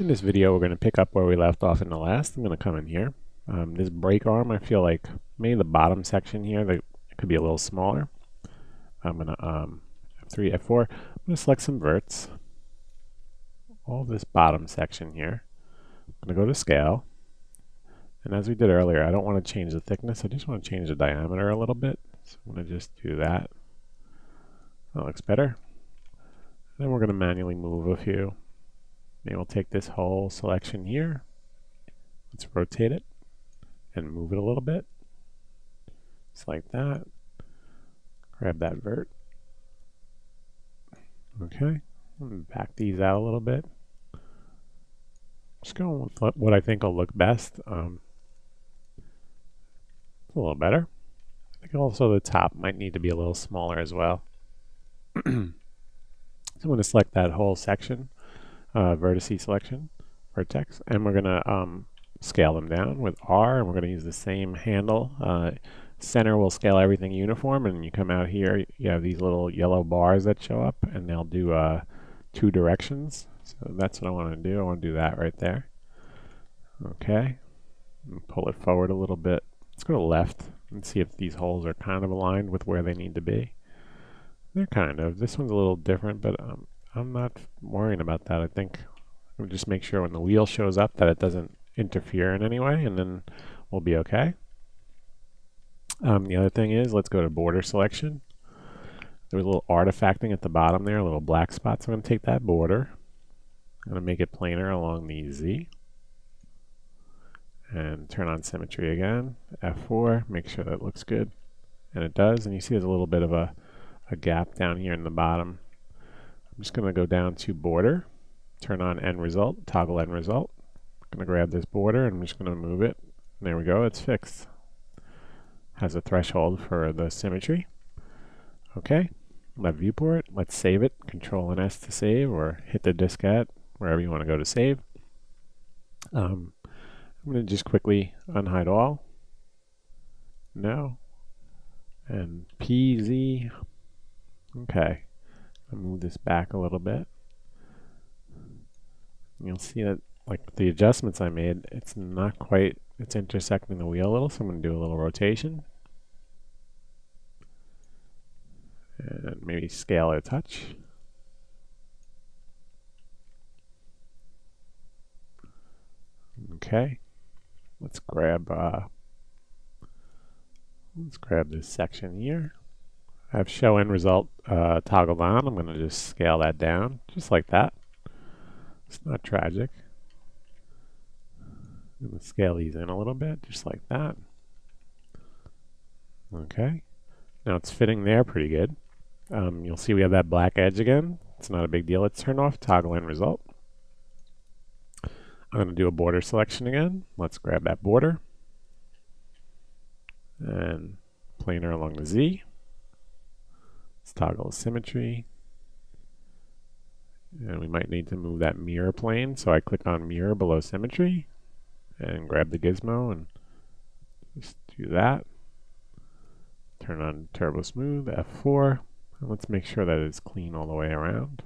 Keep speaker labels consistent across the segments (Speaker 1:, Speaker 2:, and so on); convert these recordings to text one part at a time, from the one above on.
Speaker 1: In this video, we're going to pick up where we left off in the last. I'm going to come in here. This brake arm, I feel like maybe the bottom section here, it could be a little smaller. I'm going to F3, F4. I'm going to select some verts. All this bottom section here. I'm going to go to scale. And as we did earlier, I don't want to change the thickness. I just want to change the diameter a little bit. So I'm going to just do that. That looks better. Then we're going to manually move a few. Maybe we'll take this whole selection here. Let's rotate it and move it a little bit. Just like that. Grab that vert. Okay. Back these out a little bit. Just going with what I think will look best. It's a little better. I think also the top might need to be a little smaller as well. So I'm going to select that whole section. Vertice selection, vertex, and we're going to scale them down with R, and we're going to use the same handle. Center will scale everything uniform, and you come out here, you have these little yellow bars that show up, and they'll do 2 directions. So that's what I want to do. I want to do that right there. Okay, and pull it forward a little bit. Let's go to left and see if these holes are kind of aligned with where they need to be. They're kind of. This one's a little different, but I'm not worrying about that. I think we'll just make sure when the wheel shows up that it doesn't interfere in any way, and then we'll be okay. The other thing is, let's go to border selection. There was a little artifacting at the bottom there, a little black spot, so I'm going to take that border. I'm going to make it planar along the Z. And turn on symmetry again. F4, make sure that looks good. And it does, and you see there's a little bit of a gap down here in the bottom. I'm just going to go down to border, turn on end result, toggle end result. I'm going to grab this border and I'm just going to move it. And there we go, it's fixed. Has a threshold for the symmetry. Okay, left viewport, let's save it. Control and S to save, or hit the diskette, wherever you want to go to save. I'm going to just quickly unhide all. No. And PZ. Okay. I'll move this back a little bit. You'll see that, like the adjustments I made, it's not quite, it's intersecting the wheel a little, so I'm going to do a little rotation. And maybe scale a touch. Okay. Let's grab this section here. I have show end result toggled on. I'm going to just scale that down, just like that. It's not tragic. I'm going to scale these in a little bit, just like that. Okay. Now it's fitting there pretty good. You'll see we have that black edge again. It's not a big deal. Let's turn off toggle end result. I'm going to do a border selection again. Let's grab that border. And planar along the Z. Let's toggle symmetry. And we might need to move that mirror plane. So I click on mirror below symmetry and grab the gizmo and just do that. Turn on turbo smooth, F4. And let's make sure that it's clean all the way around.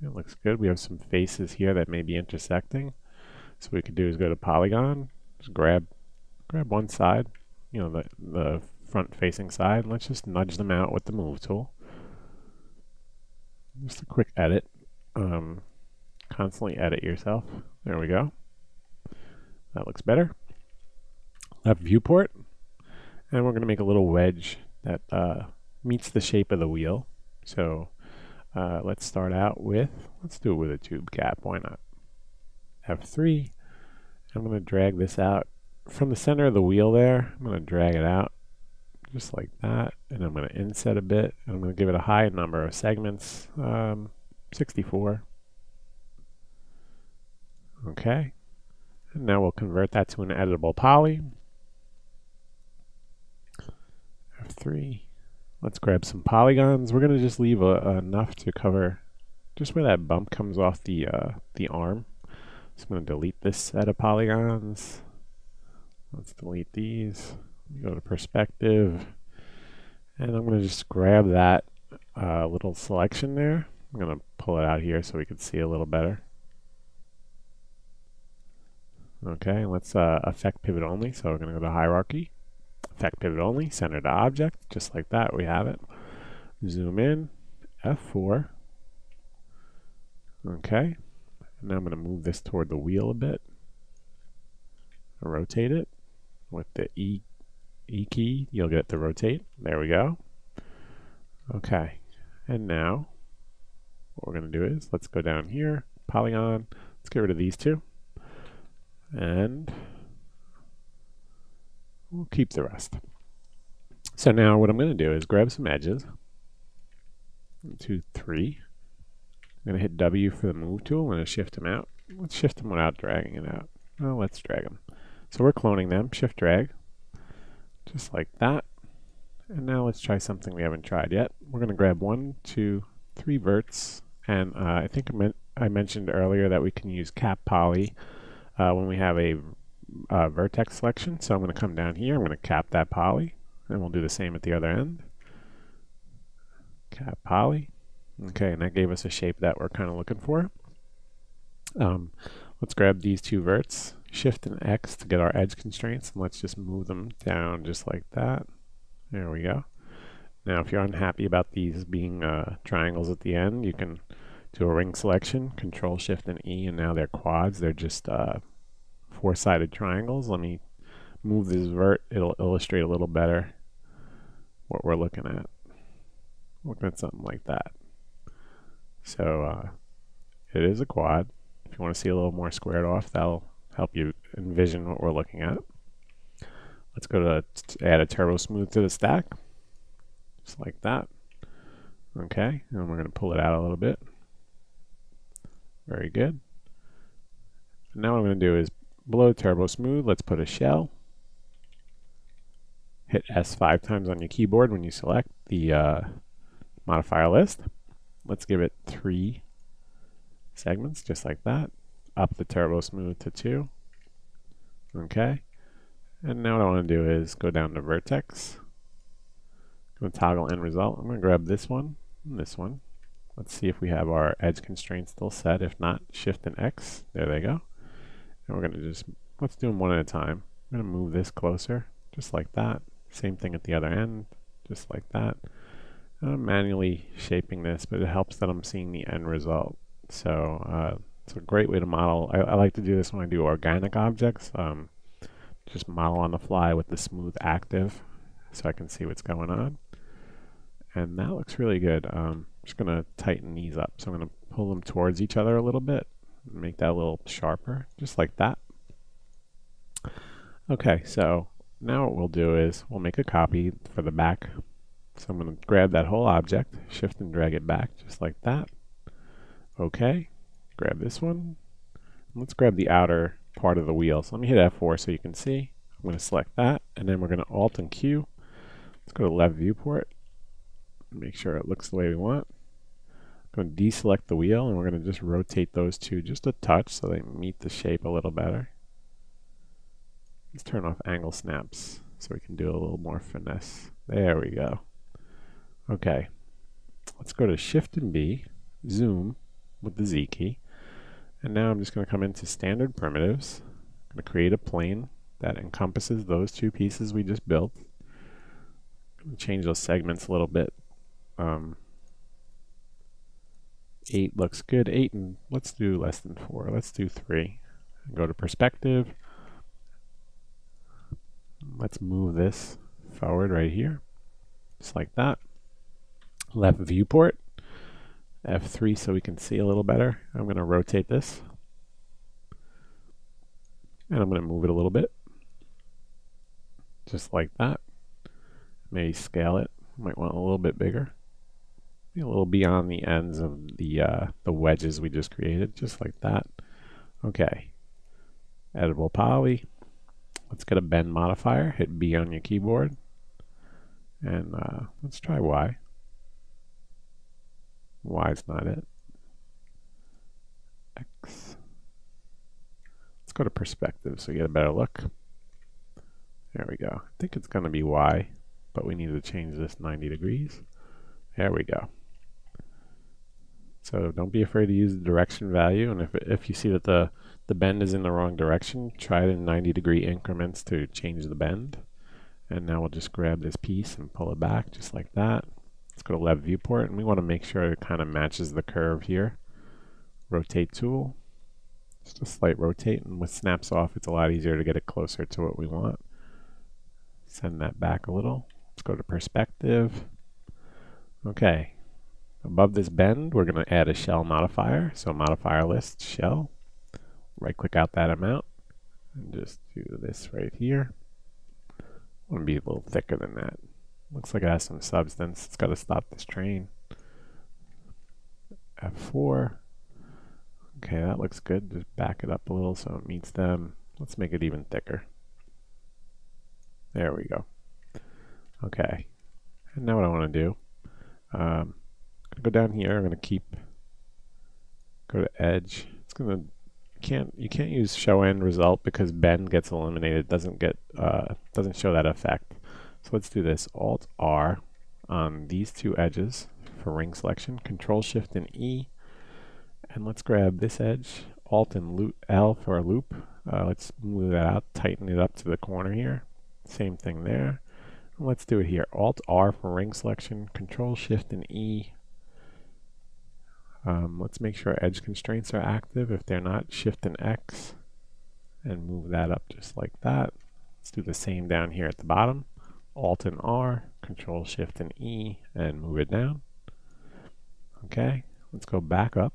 Speaker 1: It looks good. We have some faces here that may be intersecting. So what we could do is go to polygon, just grab one side, you know, the front facing side, and let's just nudge them out with the move tool. Just a quick edit. Constantly edit yourself. There we go. That looks better. Left viewport, and we're going to make a little wedge that meets the shape of the wheel. So let's start out with, let's do it with a tube cap, why not? F3. I'm going to drag this out from the center of the wheel there. I'm going to drag it out just like that, and I'm going to inset a bit, and I'm going to give it a high number of segments, 64. Okay, and now we'll convert that to an editable poly. F3. Let's grab some polygons. We're going to just leave enough to cover just where that bump comes off the arm. So I'm going to delete this set of polygons. Let's delete these. Go to perspective. And I'm going to just grab that little selection there. I'm going to pull it out here so we can see a little better. Okay, let's affect pivot only. So we're going to go to hierarchy, affect pivot only, center to object, just like that. We have it. Zoom in, F4. Okay, and now I'm going to move this toward the wheel a bit. Rotate it with the E key. You'll get the rotate. There we go. Okay, and now what we're going to do is let's go down here, polygon. Let's get rid of these two, and we'll keep the rest. So now what I'm going to do is grab some edges. 1, 2, 3. I'm going to hit W for the move tool. I'm going to shift them out. Let's shift them without dragging it out. Well, let's drag them. So we're cloning them. Shift drag, just like that. And now let's try something we haven't tried yet. We're going to grab 1, 2, 3 verts. And I think I mentioned earlier that we can use cap poly when we have a vertex selection. So I'm going to come down here. I'm going to cap that poly. And we'll do the same at the other end. Cap poly. Okay, and that gave us a shape that we're kind of looking for. Let's grab these two verts, Shift and X to get our edge constraints, and let's just move them down just like that. There we go. Now if you're unhappy about these being triangles at the end, you can do a ring selection, Control Shift and E, and now they're quads. They're just four-sided triangles. Let me move this vert. It'll illustrate a little better what we're looking at. Looking at something like that. So it is a quad. If you want to see a little more squared off, that'll help you envision what we're looking at. Let's go to add a turbo smooth to the stack, just like that. Okay, and we're going to pull it out a little bit. Very good. And now what I'm going to do is below turbo smooth, let's put a shell. Hit S 5 times on your keyboard when you select the modifier list. Let's give it 3 segments, just like that. Up the turbo smooth to 2. Okay. And now what I want to do is go down to vertex. Go to toggle end result. I'm going to grab this one and this one. Let's see if we have our edge constraints still set. If not, Shift and X. There they go. And we're going to just, let's do them one at a time. I'm going to move this closer, just like that. Same thing at the other end, just like that. I'm manually shaping this, but it helps that I'm seeing the end result. So it's a great way to model. I like to do this when I do organic objects. Just model on the fly with the smooth active so I can see what's going on. And that looks really good. I'm just going to tighten these up. So I'm going to pull them towards each other a little bit, make that a little sharper, just like that. Okay, so now what we'll do is we'll make a copy for the back. So I'm going to grab that whole object, shift and drag it back, just like that. Okay, grab this one. Let's grab the outer part of the wheel. So let me hit F4 so you can see. I'm going to select that, and then we're going to Alt and Q. Let's go to left viewport. Make sure it looks the way we want. I'm going to deselect the wheel, and we're going to just rotate those two just a touch so they meet the shape a little better. Let's turn off angle snaps so we can do a little more finesse. There we go. Okay, let's go to Shift and B, zoom with the Z key, and now I'm just going to come into standard primitives. I'm going to create a plane that encompasses those two pieces we just built. I'm going to change those segments a little bit. 8 looks good. 8, and let's do less than 4. Let's do 3. And go to perspective. Let's move this forward right here, just like that. Left viewport, F3 so we can see a little better. I'm going to rotate this, and I'm going to move it a little bit, just like that. Maybe scale it. Might want a little bit bigger. Maybe a little beyond the ends of the wedges we just created, just like that. Okay. Editable poly. Let's get a bend modifier. Hit B on your keyboard, and let's try Y. Y is not it. X. Let's go to perspective so you get a better look. There we go. I think it's going to be Y, but we need to change this 90 degrees. There we go. So don't be afraid to use the direction value, and if you see that the the bend is in the wrong direction, try it in 90-degree increments to change the bend. And now we'll just grab this piece and pull it back just like that. Let's go to left viewport, and we want to make sure it kind of matches the curve here. Rotate tool, just a slight rotate, and with snaps off it's a lot easier to get it closer to what we want. Send that back a little. Let's go to perspective. Okay, above this bend we're going to add a shell modifier, so modifier list shell. Right click out that amount and just do this right here. I want to be a little thicker than that. Looks like it has some substance. It's got to stop this train. F4. Okay, that looks good. Just back it up a little so it meets them. Let's make it even thicker. There we go. Okay. And now what I want to do, I'm going to go down here. I'm going to go to edge. It's going to you can't use show end result because bend gets eliminated. Doesn't show that effect. So let's do this. Alt R on these two edges for ring selection. Control Shift and E, and let's grab this edge. Alt and L for a loop. Let's move that out. Tighten it up to the corner here. Same thing there. And let's do it here. Alt R for ring selection. Control Shift and E. Let's make sure edge constraints are active. If they're not, Shift and X and move that up just like that. Let's do the same down here at the bottom. Alt and R, Control Shift and E, and move it down. Okay, let's go back up.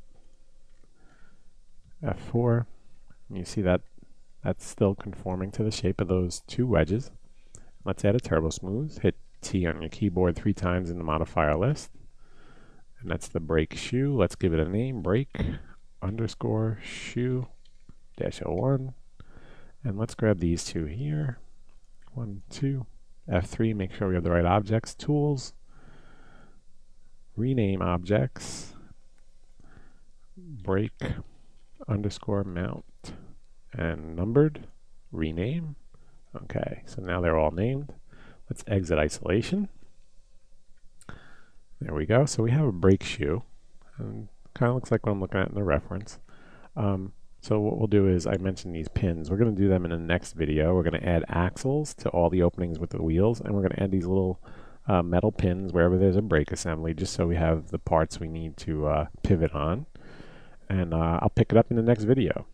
Speaker 1: F4, and you see that that's still conforming to the shape of those two wedges. Let's add a turbo smooth. Hit T on your keyboard 3 times in the modifier list. And that's the brake shoe. Let's give it a name, brake underscore shoe -01. And let's grab these two here. 1, 2. F3, make sure we have the right objects. Tools. Rename objects. Brake underscore mount. And numbered. Rename. Okay, so now they're all named. Let's exit isolation. There we go. So we have a brake shoe, and kind of looks like what I'm looking at in the reference. So what we'll do is, I mentioned these pins. We're going to do them in the next video. We're going to add axles to all the openings with the wheels, and we're going to add these little metal pins wherever there's a brake assembly, just so we have the parts we need to pivot on. And I'll pick it up in the next video.